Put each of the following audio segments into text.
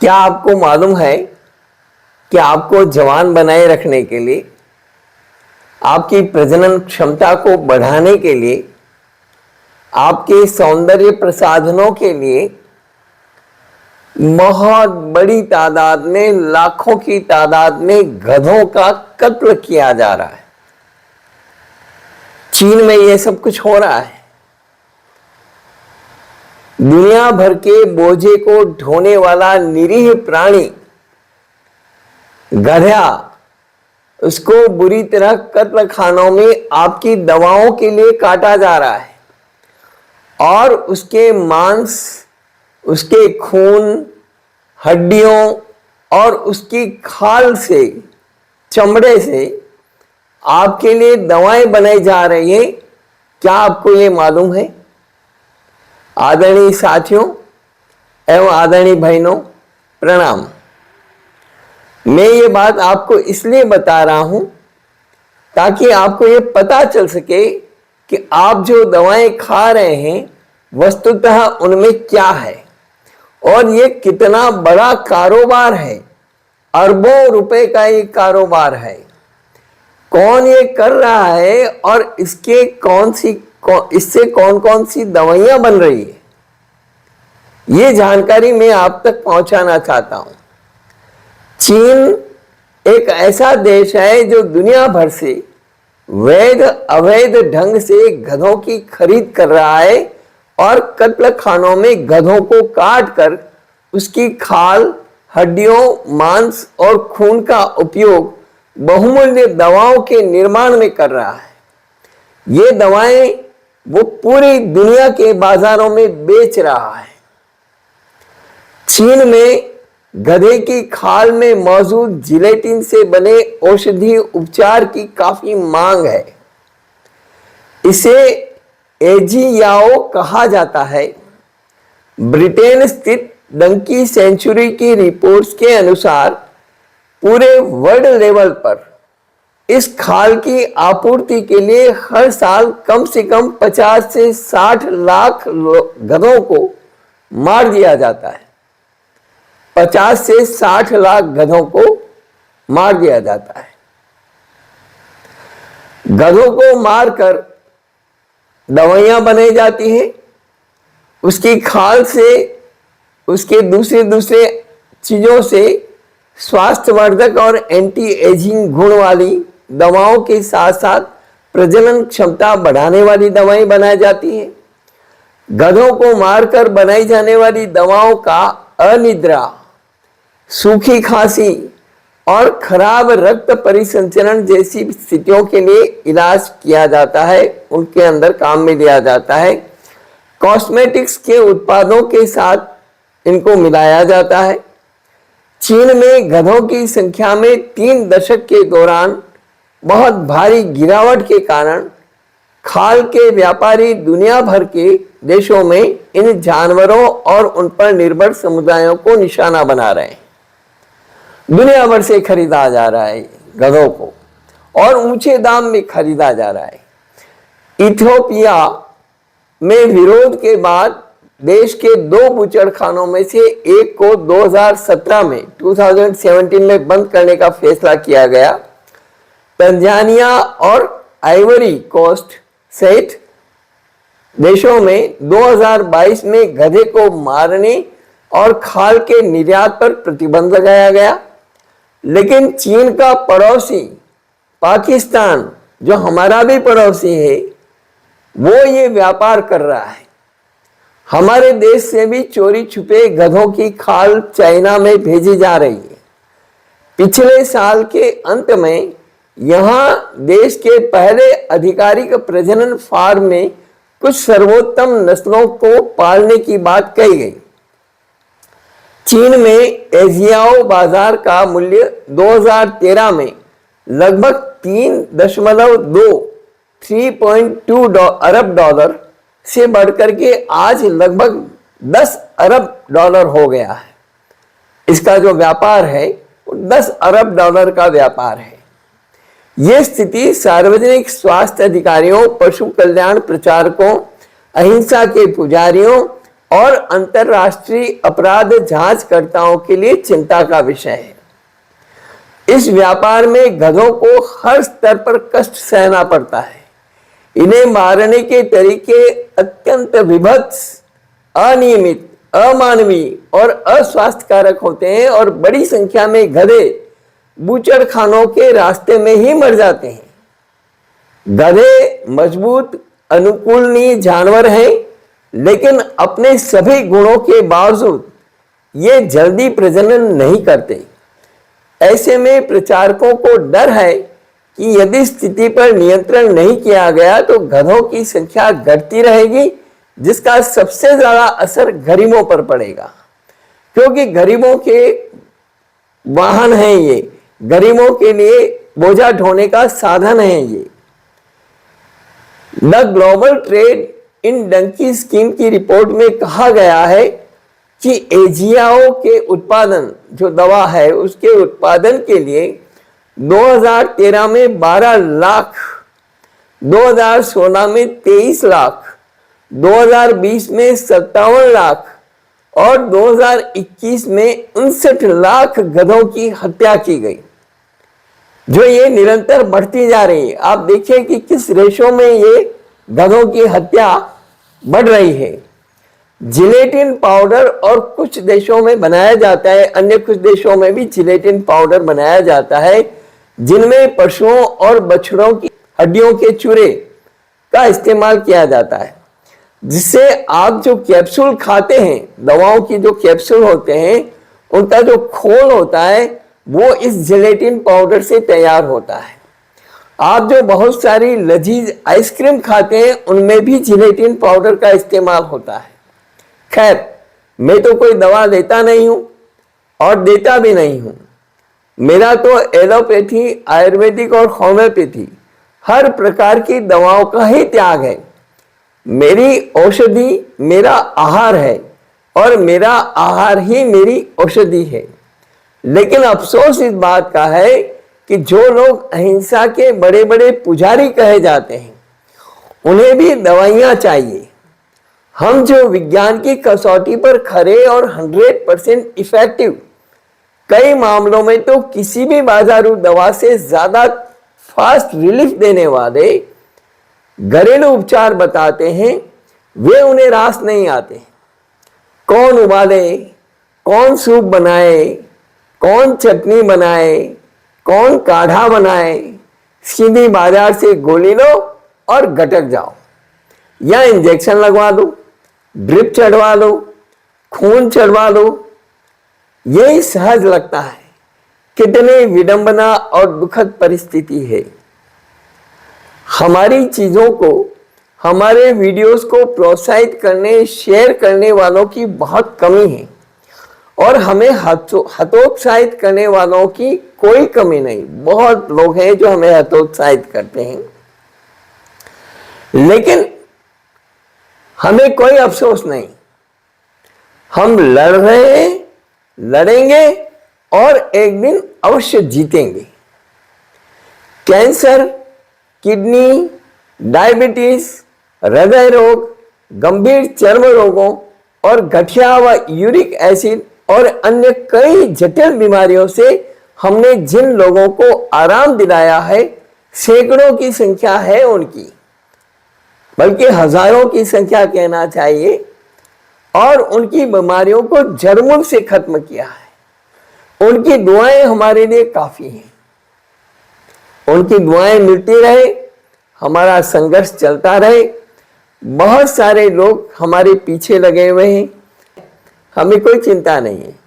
क्या आपको मालूम है कि आपको जवान बनाए रखने के लिए, आपकी प्रजनन क्षमता को बढ़ाने के लिए, आपके सौंदर्य प्रसाधनों के लिए बहुत बड़ी तादाद में, लाखों की तादाद में गधों का कत्ल किया जा रहा है। चीन में यह सब कुछ हो रहा है। दुनिया भर के बोझे को ढोने वाला निरीह प्राणी गधा, उसको बुरी तरह कत्ल खानों में आपकी दवाओं के लिए काटा जा रहा है और उसके मांस, उसके खून, हड्डियों और उसकी खाल से, चमड़े से आपके लिए दवाएं बनाई जा रही हैं। क्या आपको ये मालूम है? आदरणीय साथियों एवं आदरणीय बहनों, प्रणाम। मैं ये बात आपको इसलिए बता रहा हूं ताकि आपको ये पता चल सके कि आप जो दवाएं खा रहे हैं वस्तुतः उनमें क्या है और ये कितना बड़ा कारोबार है। अरबों रुपए का ये कारोबार है। कौन ये कर रहा है और इससे कौन कौन सी दवाइयां बन रही है, ये जानकारी मैं आप तक पहुंचाना चाहता हूं। चीन एक ऐसा देश है जो दुनिया भर से वैध अवैध ढंग से गधों की खरीद कर रहा है और कत्ल खानों में गधों को काट कर उसकी खाल, हड्डियों, मांस और खून का उपयोग बहुमूल्य दवाओं के निर्माण में कर रहा है। ये दवाएं वो पूरी दुनिया के बाजारों में बेच रहा है। चीन में गधे की खाल में मौजूद जिलेटिन से बने औषधीय उपचार की काफी मांग है। इसे एजियाओ कहा जाता है। ब्रिटेन स्थित डंकी सेंचुरी की रिपोर्ट्स के अनुसार पूरे वर्ल्ड लेवल पर इस खाल की आपूर्ति के लिए हर साल कम से कम 50 से 60 लाख गधों को मार दिया जाता है। 50 से 60 लाख गधों को मार दिया जाता है। गधों को मारकर दवाइयां बनाई जाती हैं। उसकी खाल से, उसके दूसरे चीजों से स्वास्थ्यवर्धक और एंटी एजिंग गुण वाली दवाओं के साथ साथ प्रजनन क्षमता बढ़ाने वाली दवाएं बनाई जाती हैं। गधों को मारकर बनाई जाने वाली दवाओं का अनिद्रा, सूखी खांसी और खराब रक्त परिसंचरण जैसी स्थितियों के लिए इलाज किया जाता है, उनके अंदर काम में लिया जाता है। कॉस्मेटिक्स के उत्पादों के साथ इनको मिलाया जाता है। चीन में गधों की संख्या में 3 दशक के दौरान बहुत भारी गिरावट के कारण खाल के व्यापारी दुनिया भर के देशों में इन जानवरों और उन पर निर्भर समुदायों को निशाना बना रहे हैं। दुनिया भर से खरीदा जा रहा है गधों को और ऊंचे दाम में खरीदा जा रहा है। इथियोपिया में विरोध के बाद देश के 2 बूचड़खानों में से एक को 2017 में बंद करने का फैसला किया गया। तंजानिया और आइवरी कोस्ट सहित देशों में 2022 में गधे को मारने और खाल के निर्यात पर प्रतिबंध लगाया गया। लेकिन चीन का पड़ोसी पाकिस्तान, जो हमारा भी पड़ोसी है, वो ये व्यापार कर रहा है। हमारे देश से भी चोरी छुपे गधों की खाल चाइना में भेजी जा रही है। पिछले साल के अंत में यहां देश के पहले आधिकारिक प्रजनन फार्म में कुछ सर्वोत्तम नस्लों को पालने की बात कही गई। चीन में एजियाओ बाजार का मूल्य 2013 में लगभग 3.2 अरब डॉलर से बढ़कर के आज लगभग 10 अरब डॉलर हो गया है। इसका जो व्यापार है वो 10 अरब डॉलर का व्यापार है। यह स्थिति सार्वजनिक स्वास्थ्य अधिकारियों, पशु कल्याण प्रचारकों, अहिंसा के पुजारियों और अंतरराष्ट्रीय अपराध जांचकर्ताओं के लिए चिंता का विषय है। इस व्यापार में गधों को हर स्तर पर कष्ट सहना पड़ता है। इन्हें मारने के तरीके अत्यंत विभत्स, अनियमित, अमानवीय और अस्वास्थ्यकारक होते हैं और बड़ी संख्या में गधे बूचड़खानों के रास्ते में ही मर जाते हैं। गधे मजबूत, अनुकूलनीय जानवर हैं, लेकिन अपने सभी गुणों के बावजूद ये जल्दी प्रजनन नहीं करते। ऐसे में प्रचारकों को डर है कि यदि स्थिति पर नियंत्रण नहीं किया गया तो गधों की संख्या घटती रहेगी, जिसका सबसे ज्यादा असर गरीबों पर पड़ेगा, क्योंकि गरीबों के वाहन हैं ये, गरीबों के लिए बोझा ढोने का साधन है ये। The global trade in donkey scheme की रिपोर्ट में कहा गया है कि एजियाओ के उत्पादन, जो दवा है उसके उत्पादन के लिए 2013 में 12 लाख, 2016 में 23 लाख, 2020 में 57 लाख और 2021 में 59 लाख गधों की हत्या की गई, जो ये निरंतर बढ़ती जा रही है। आप देखिए कि किस रेशो में ये गधों की हत्या बढ़ रही है। जिलेटिन पाउडर और कुछ देशों में बनाया जाता है, अन्य कुछ देशों में भी जिलेटिन पाउडर बनाया जाता है, जिनमें पशुओं और बछड़ों की हड्डियों के चूरे का इस्तेमाल किया जाता है, जिससे आप जो कैप्सूल खाते हैं, दवाओं की जो कैप्सूल होते हैं, उनका जो खोल होता है वो इस जिलेटिन पाउडर से तैयार होता है। आप जो बहुत सारी लजीज आइसक्रीम खाते हैं, उनमें भी जिलेटिन पाउडर का इस्तेमाल होता है। खैर, मैं तो कोई दवा लेता नहीं हूं और देता भी नहीं हूं। मेरा तो एलोपैथी, आयुर्वेदिक और होम्योपैथी हर प्रकार की दवाओं का ही त्याग है। मेरी औषधि मेरा आहार है और मेरा आहार ही मेरी औषधि है। लेकिन अफसोस इस बात का है कि जो लोग अहिंसा के बड़े बड़े पुजारी कहे जाते हैं, उन्हें भी दवाइयां चाहिए। हम जो विज्ञान की कसौटी पर खरे और 100% इफेक्टिव, कई मामलों में तो किसी भी बाजारू दवा से ज्यादा फास्ट रिलीफ देने वाले घरेलू उपचार बताते हैं, वे उन्हें रास नहीं आते। कौन उबाले, कौन सूप बनाए, कौन चटनी बनाए, कौन काढ़ा बनाए। सीधी बाजार से गोली लो और गटक जाओ, या इंजेक्शन लगवा दो, ड्रिप चढ़वा लो, खून चढ़वा लो। यही सहज लगता है। कितनी विडंबना और दुखद परिस्थिति है। हमारी चीजों को, हमारे वीडियोस को प्रोत्साहित करने, शेयर करने वालों की बहुत कमी है और हमें हतोत्साहित करने वालों की कोई कमी नहीं। बहुत लोग हैं जो हमें हतोत्साहित करते हैं, लेकिन हमें कोई अफसोस नहीं। हम लड़ रहे हैं, लड़ेंगे और एक दिन अवश्य जीतेंगे। कैंसर, किडनी, डायबिटीज, हृदय रोग, गंभीर चर्म रोगों और गठिया व यूरिक एसिड और अन्य कई जटिल बीमारियों से हमने जिन लोगों को आराम दिलाया है, सैकड़ों की संख्या है उनकी, बल्कि हजारों की संख्या कहना चाहिए, और उनकी बीमारियों को जड़मूल से खत्म किया है। उनकी दुआएं हमारे लिए काफी हैं। उनकी दुआएं मिलती रहे, हमारा संघर्ष चलता रहे। बहुत सारे लोग हमारे पीछे लगे हुए हैं, हमें कोई चिंता नहीं है।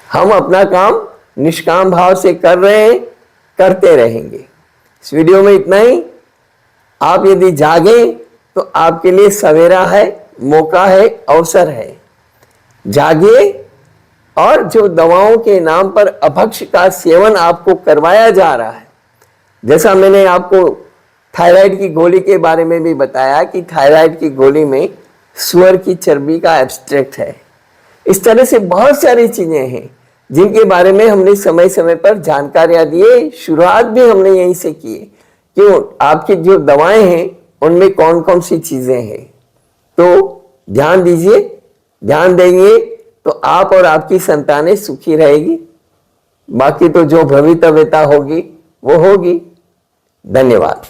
हम अपना काम निष्काम भाव से कर रहे हैं, करते रहेंगे। इस वीडियो में इतना ही। आप यदि जागें तो आपके लिए सवेरा है, मौका है, अवसर है। जागिए और जो दवाओं के नाम पर अभक्ष का सेवन आपको करवाया जा रहा है, जैसा मैंने आपको थायराइड की गोली के बारे में भी बताया कि थायराइड की गोली में सुअर की चर्बी का एब्स्ट्रैक्ट है। इस तरह से बहुत सारी चीजें हैं जिनके बारे में हमने समय समय पर जानकारियां दिए। शुरुआत भी हमने यहीं से की कि आपकी जो दवाएं हैं उनमें कौन कौन सी चीजें हैं। तो ध्यान दीजिए, ध्यान देंगे तो आप और आपकी संतानें सुखी रहेगी। बाकी तो जो भवितव्यता होगी वो होगी। धन्यवाद।